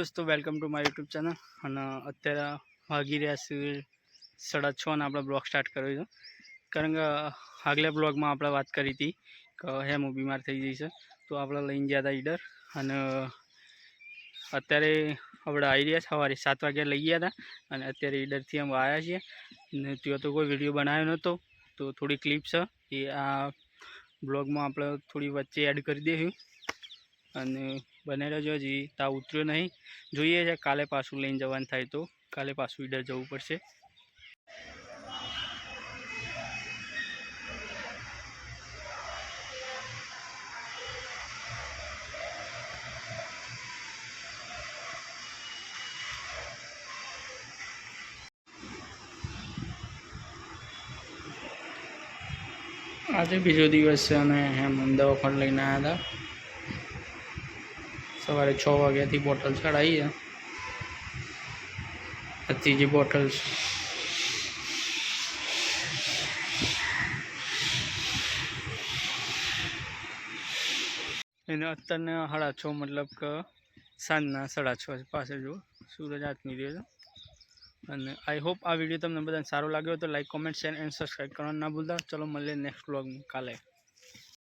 દોસ્તો, welcome to my YouTube channel. અને અત્યારે વાગી રહ્યા છે 6:30 અને આપણે બ્લોગ સ્ટાર્ટ કર્યો છે. કારણ કે આગલા બ્લોગમાં આપણે વાત કરી હતી કે હું બીમાર થઈ જઈશ, તો આપણે લઈને ગયા હતા ઈડર. અને અત્યારે આપણે આવી રહ્યા સવારે 7 વાગ્યા લઈ ગયા હતા અને અત્યારે ઈડરથી અમે આવ્યા છીએ. અને ત્યાં તો કોઈ વિડીયો બનાવ્યો નહોતો, તો થોડી ક્લિપ છે એ આ બ્લોગમાં આપણે થોડી વચ્ચે એડ કરી દઈશું. અને બને રહેજો. હજી તાવ ઉતર્યો નહીં, જોઈએ છે કાલે પાછું લઈને જવાનું થાય તો કાલે પાછું ઈડર જવું પડશે. આજે બીજો દિવસ છે અને એમ દવાખાને લઈને આવ્યા હતા. સવારે 6 વાગ્યાથી બોટલ ચડાવી છે. આ ત્રીજી બોટલ એને અત્યારના 6:30, મતલબ કે સાંજના 6:30 પાસે જો સૂરજ આથમી રહ્યો છે. અને આઈ હોપ આ વિડીયો તમને બધાને સારો લાગ્યો તો like, comment, share and subscribe કરવાનું ના ભૂલતા. ચલો મળીએ નેક્સ્ટ વ્લોગમાં કાલે.